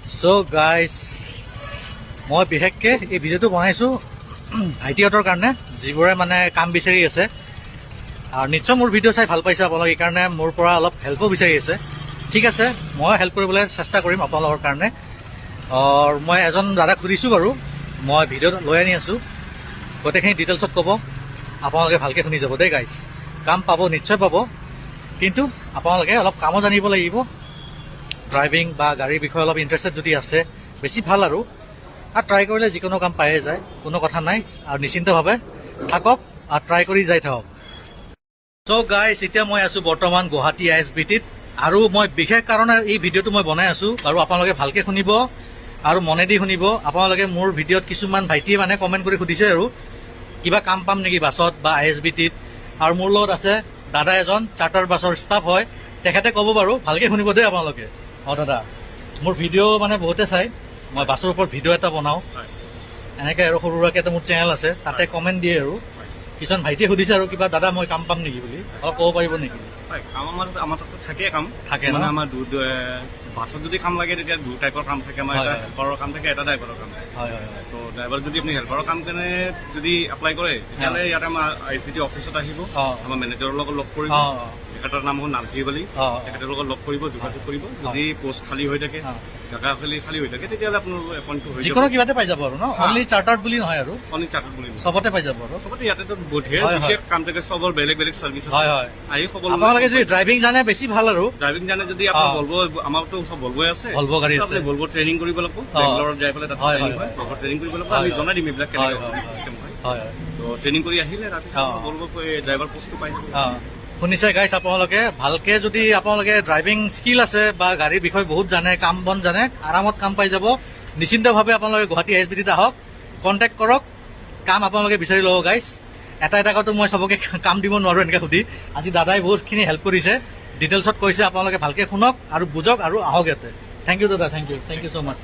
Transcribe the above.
চ' guys মই বিশেষকৈ এই ভিডিঅ'টো বনাইছোঁ ভাইটিহঁতৰ কাৰণে যিবোৰে মানে কাম বিচাৰি আছে আৰু নিশ্চয় মোৰ ভিডিঅ' চাই ভাল পাইছে আপোনালোকে, এইকাৰণে মোৰ পৰা অলপ হেল্পো বিচাৰি আছে। ঠিক আছে, মই হেল্প কৰিবলৈ চেষ্টা কৰিম আপোনালোকৰ কাৰণে। মই এজন দাদাক সুধিছোঁ বাৰু, মই ভিডিঅ'ত লৈ আনি আছোঁ, গোটেইখিনি ডিটেইলছত ক'ব, আপোনালোকে ভালকৈ শুনি যাব দেই গাইজ। কাম পাব, নিশ্চয় পাব, কিন্তু আপোনালোকে অলপ কামো জানিব লাগিব। ড্ৰাইভিং বা গাড়ীৰ বিষয়ে অলপ ইণ্টাৰেষ্টেড যদি আছে বেছি ভাল আৰু ট্ৰাই কৰিলে যিকোনো কাম পায়ে যায়, কোনো কথা নাই। আৰু নিশ্চিন্তভাৱে থাকক আৰু ট্ৰাই কৰি যাই থাকক। চ' গাইজ, এতিয়া মই আছোঁ বৰ্তমান গুৱাহাটী ISBTত, আৰু মই বিশেষ কাৰণে এই ভিডিঅ'টো মই বনাই আছোঁ। আৰু আপোনালোকে ভালকৈ শুনিব আৰু মনেদি শুনিব। আপোনালোকে মোৰ ভিডিঅ'ত কিছুমান ভাইটিয়ে মানে কমেণ্ট কৰি সুধিছে আৰু কিবা কাম পাম নেকি বাছত বা ISBTত। আৰু মোৰ লগত আছে দাদা এজন, চাৰ্টাৰ বাছৰ ষ্টাফ হয়, তেখেতে ক'ব বাৰু, ভালকৈ শুনিব দেই আপোনালোকে। দাদা, মোৰ ভিডিঅ' মানে বহুতে চাই, মই বাছৰ ওপৰত ভিডিঅ' এটা বনাওঁ, এনেকৈ আৰু সৰু সুৰাকৈ এটা মোৰ চেনেল আছে, তাতে কমেণ্ট দিয়ে আৰু কিছুমান ভাইটিয়ে সুধিছে আৰু কিবা দাদা মই কাম পাম নেকি বুলি, অলপ ক'ব পাৰিব নেকি? কাম আমাৰ তাতে থাকে, কাম থাকে মানে আমাৰ বাছত যদি কাম লাগে তেতিয়া 2 টাইপৰ কাম থাকে। আমাৰ এটা হেল্পাৰৰ কাম থাকে, এটা ড্ৰাইভাৰৰ কাম থাকে। চ' ড্ৰাইভাৰ যদি আপুনি হেল্পাৰৰ কাম কেনে যদি এপ্লাই কৰে তেতিয়াহ'লে ইয়াতে আমাৰ ISBT অফিচত আহিব, আমাৰ মেনেজাৰৰ লগত লগ কৰিব। তেখেতৰ নাম হ'ল নাৰ্জী বুলি, তেখেতৰ লগত লগ কৰিব, যোগাযোগ কৰিব। যদি পোষ্ট খালী হৈ থাকে, জেগা খালী হৈ থাকে, তেতিয়াহ'লে আপোনাৰ এপইণ্টটো হৈ যাব। যিকোনো কিবাতে পাই যাব আৰু ন, অনলি চাৰ্টাৰ্ড বুলি নহয় আৰু অনলি চাৰ্টাৰ্ড বুলি চবতে পাই যাব আৰু চবতে। ইয়াতেতো ঢেৰ বিশেষ কাম থাকে, চবৰ বেলেগ বেলেগ চাৰ্ভিচ আছে। আহি সকলো আপোনালোকে যদি ড্ৰাইভিং জানে বেছি ভাল আৰু ড্ৰাইভিং জানে যদি আপোনাৰ ভলভো, আমাৰতো চব ভলভোৱে আছে, ভলভো গাড়ী আছে, ভলভো ট্ৰেইনিং কৰিব লাগিব, বেংগলোৰত যাই পেলাই তাত ভলভো ট্ৰেইনিং কৰিব লাগিব। আমি জনাই দিম এইবিলাক কেনেকৈ চিষ্টেম হয়। তো ট্ৰেইনিং কৰি আহিলে ৰাতিপুৱা ভলভো ড্ৰাইভাৰ পোষ্টটো পাই যাব। শুনিছে গাইছ, আপোনালোকে ভালকৈ যদি আপোনালোকে ড্ৰাইভিং স্কিল আছে বা গাড়ীৰ বিষয়ে বহুত জানে, কাম বন জানে, আৰামত কাম পাই যাব। নিশ্চিন্তভাৱে আপোনালোকে গুৱাহাটী ISBTত আহক, কণ্টেক্ট কৰক, কাম আপোনালোকে বিচাৰি ল'ব গাইছ। এটা এটাকতো মই চবকে কাম দিব নোৱাৰোঁ এনেকৈ সুধি। আজি দাদাই বহুতখিনি হেল্প কৰিছে, ডিটেইলছত কৈছে। আপোনালোকে ভালকৈ শুনক আৰু বুজক আৰু আহক ইয়াতে। থেংক ইউ দাদা, থেংক ইউ ছ' মাছ।